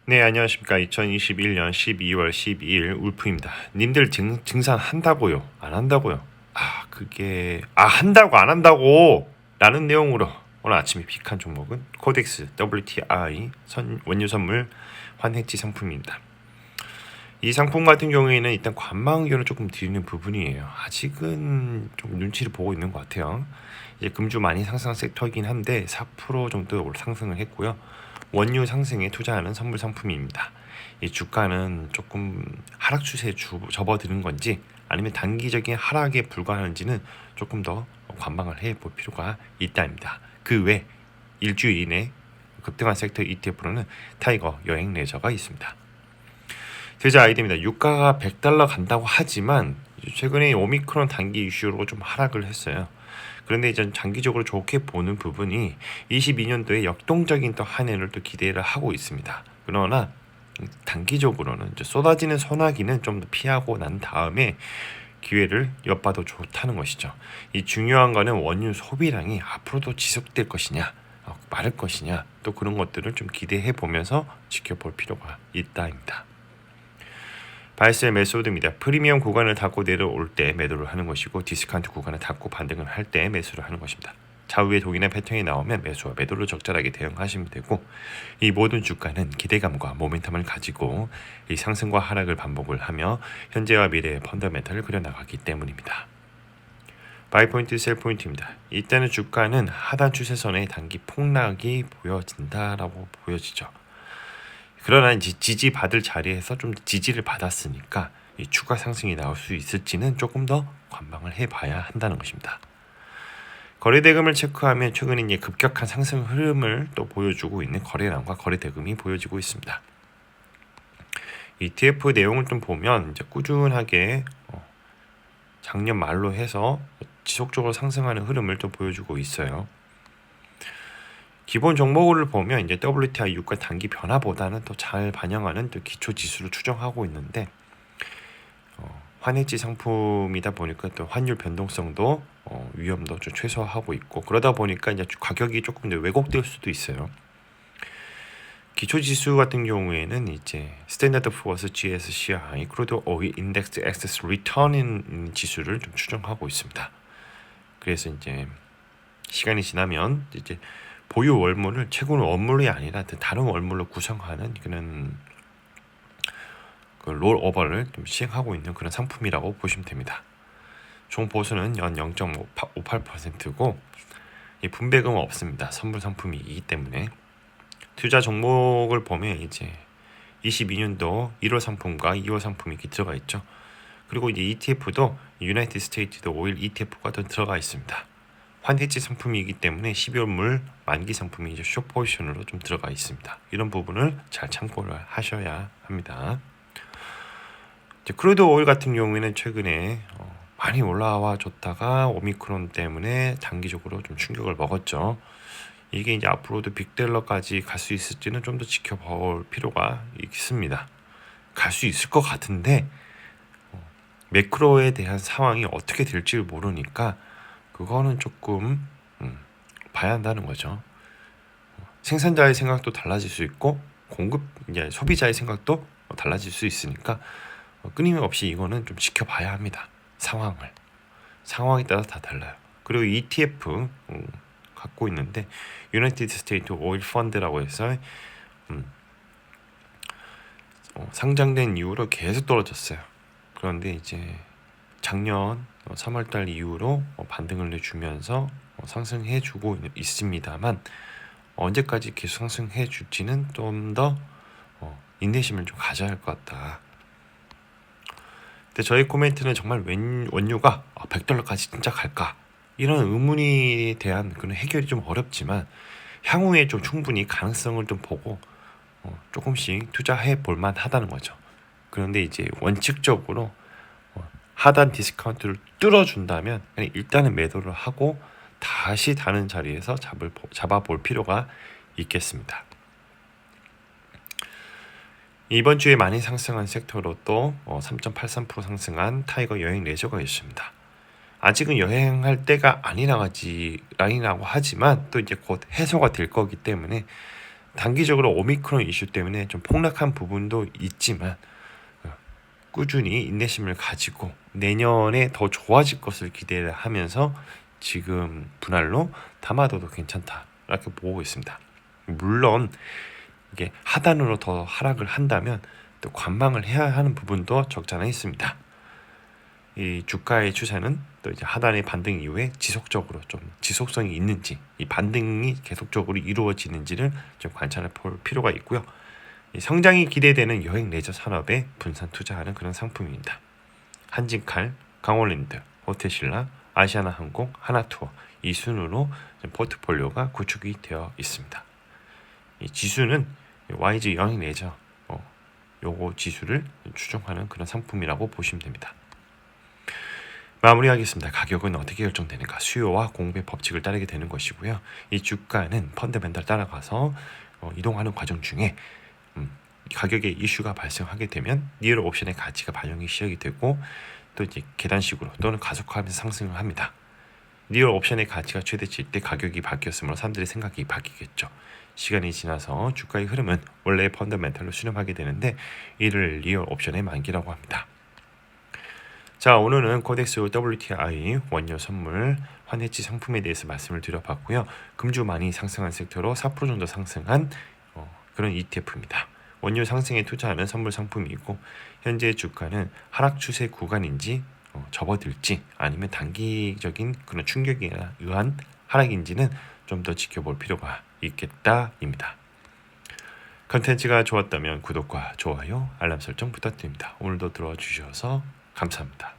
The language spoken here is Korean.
네, 안녕하십니까. 2021년 12월 12일 울프입니다. 님들 증산 한다고요? 안 한다고요? 한다고 안 한다고 라는 내용으로 오늘 아침에 픽한 종목은 코덱스 WTI 원유 선물 환해지 상품입니다. 이 상품 같은 경우에는 일단 관망 의견을 조금 드리는 부분이에요. 아직은 좀 눈치를 보고 있는 것 같아요. 이제 금주 많이 상승 섹터이긴 한데 4% 정도 상승을 했고요. 원유 상승에 투자하는 선물 상품입니다. 이 주가는 조금 하락 추세에 접어드는 건지 아니면 단기적인 하락에 불과한지는 조금 더 관망을 해볼 필요가 있다입니다. 그 외 일주일 이내 급등한 섹터 ETF로는 타이거 여행 레저가 있습니다. 투자 아이디입니다. 유가가 $100 간다고 하지만 최근에 오미크론 단기 이슈로 좀 하락을 했어요. 그런데 이제 장기적으로 좋게 보는 부분이 22년도에 역동적인 또 한 해를 또 기대를 하고 있습니다. 그러나 단기적으로는 이제 쏟아지는 소나기는 좀 더 피하고 난 다음에 기회를 엿봐도 좋다는 것이죠. 이 중요한 거는 원유 소비량이 앞으로도 지속될 것이냐, 마를 것이냐, 또 그런 것들을 좀 기대해 보면서 지켜볼 필요가 있다입니다. 바이셀 메소드입니다. 프리미엄 구간을 닫고 내려올 때 매도를 하는 것이고 디스카운트 구간을 닫고 반등을 할 때 매수를 하는 것입니다. 좌우의 동일한 패턴이 나오면 매수와 매도를 적절하게 대응하시면 되고 이 모든 주가는 기대감과 모멘텀을 가지고 이 상승과 하락을 반복을 하며 현재와 미래의 펀더멘털을 그려나가기 때문입니다. 바이포인트, 셀포인트입니다. 이때는 주가는 하단 추세선의 단기 폭락이 보여진다라고 보여지죠. 그러나 이제 지지받을 자리에서 좀 지지를 받았으니까 이 추가 상승이 나올 수 있을지는 조금 더 관망을 해봐야 한다는 것입니다. 거래대금을 체크하면 최근에 이제 급격한 상승 흐름을 또 보여주고 있는 거래량과 거래대금이 보여지고 있습니다. ETF 내용을 좀 보면 이제 꾸준하게 작년 말로 해서 지속적으로 상승하는 흐름을 또 보여주고 있어요. 기본 종목을 보면 이제 WTI 유가 단기 변화보다는 더 잘 반영하는 또 기초 지수를 추정하고 있는데 환해지 상품이다 보니까 또 환율 변동성도 위험도 좀 최소화하고 있고 그러다 보니까 이제 가격이 조금 더 왜곡될 수도 있어요. 기초 지수 같은 경우에는 이제 스탠다드 포어스 GSCI 크루드 오일 인덱스 액세스 리턴인 지수를 좀 추정하고 있습니다. 그래서 이제 시간이 지나면 이제 보유 월물을 최근 원물이 아니라 다른 월물로 구성하는 그런 롤오버를 좀 시행하고 있는 그런 상품이라고 보시면 됩니다. 총 보수는 연 0.58%고 분배금은 없습니다. 선물 상품이기 때문에 투자 종목을 보면 이제 22년도 1월 상품과 2월 상품이 들어가 있죠. 그리고 이제 ETF도 유나이티드 스테이트 오일 ETF가 또 들어가 있습니다. 환해지 상품이기 때문에 12월물 만기 상품이 이제 숏 포지션으로 좀 들어가 있습니다. 이런 부분을 잘 참고를 하셔야 합니다. 이제 크루드 오일 같은 경우에는 최근에 많이 올라와 줬다가 오미크론 때문에 단기적으로 좀 충격을 먹었죠. 이게 이제 앞으로도 빅델러까지 갈 수 있을지는 좀 더 지켜볼 필요가 있습니다. 갈 수 있을 것 같은데 매크로에 대한 상황이 어떻게 될지 모르니까 그거는 조금 봐야 한다는 거죠. 생산자의 생각도 달라질 수 있고 이제 소비자의 생각도 달라질 수 있으니까 끊임없이 이거는 좀 지켜봐야 합니다. 상황에 따라서 다 달라요. 그리고 ETF 갖고 있는데 유나이티드 스테이트 오일 펀드라고 해서 상장된 이후로 계속 떨어졌어요. 그런데 이제 작년 3월달 이후로 반등을 내주면서 상승해주고 있습니다만 언제까지 계속 상승해줄지는 좀 더 인내심을 좀 가져야 할 것 같다. 근데 저희 코멘트는 정말 원유가 $100까지 진짜 갈까? 이런 의문에 대한 그런 해결이 좀 어렵지만 향후에 좀 충분히 가능성을 좀 보고 조금씩 투자해 볼 만하다는 거죠. 그런데 이제 원칙적으로 하단 디스카운트를 뚫어준다면 일단은 매도를 하고 다시 다른 자리에서 잡아볼 필요가 있겠습니다. 이번 주에 많이 상승한 섹터로 또 3.83% 상승한 타이거 여행 레저가 있습니다. 아직은 여행할 때가 아니라고 하지만 또 이제 곧 해소가 될 거기 때문에 단기적으로 오미크론 이슈 때문에 좀 폭락한 부분도 있지만 꾸준히 인내심을 가지고 내년에 더 좋아질 것을 기대를 하면서 지금 분할로 담아둬도 괜찮다 이렇게 보고 있습니다. 물론 이게 하단으로 더 하락을 한다면 또 관망을 해야 하는 부분도 적지 않아 있습니다. 이 주가의 추세는 또 이제 하단의 반등 이후에 지속적으로 좀 지속성이 있는지, 이 반등이 계속적으로 이루어지는지를 좀 관찰해 볼 필요가 있고요. 이 성장이 기대되는 여행 레저 산업에 분산 투자하는 그런 상품입니다. 한진칼, 강원랜드, 호텔신라, 아시아나항공, 하나투어 이 순으로 포트폴리오가 구축이 되어 있습니다. 이 지수는 YG 여행 레저 요거 지수를 추종하는 그런 상품이라고 보시면 됩니다. 마무리하겠습니다. 가격은 어떻게 결정되는가? 수요와 공급의 법칙을 따르게 되는 것이고요. 이 주가는 펀더멘탈 따라가서 이동하는 과정 중에 가격의 이슈가 발생하게 되면 리얼 옵션의 가치가 반영이 시작이 되고 또 이제 계단식으로 또는 가속화하면서 상승을 합니다. 리얼 옵션의 가치가 최대치일 때 가격이 바뀌었으므로 사람들의 생각이 바뀌겠죠. 시간이 지나서 주가의 흐름은 원래의 펀더멘탈로 수렴하게 되는데 이를 리얼 옵션의 만기라고 합니다. 자, 오늘은 코덱스 WTI 원료 선물 환해지 상품에 대해서 말씀을 드려봤고요. 금주 많이 상승한 섹터로 4% 정도 상승한 그런 ETF입니다. 원료 상승에 투자하는 선물 상품이고 현재 주가는 하락 추세 구간인지 접어들지 아니면 단기적인 그런 충격에 의한 하락인지는 좀 더 지켜볼 필요가 있겠다입니다. 컨텐츠가 좋았다면 구독과 좋아요, 알람 설정 부탁드립니다. 오늘도 들어와 주셔서 감사합니다.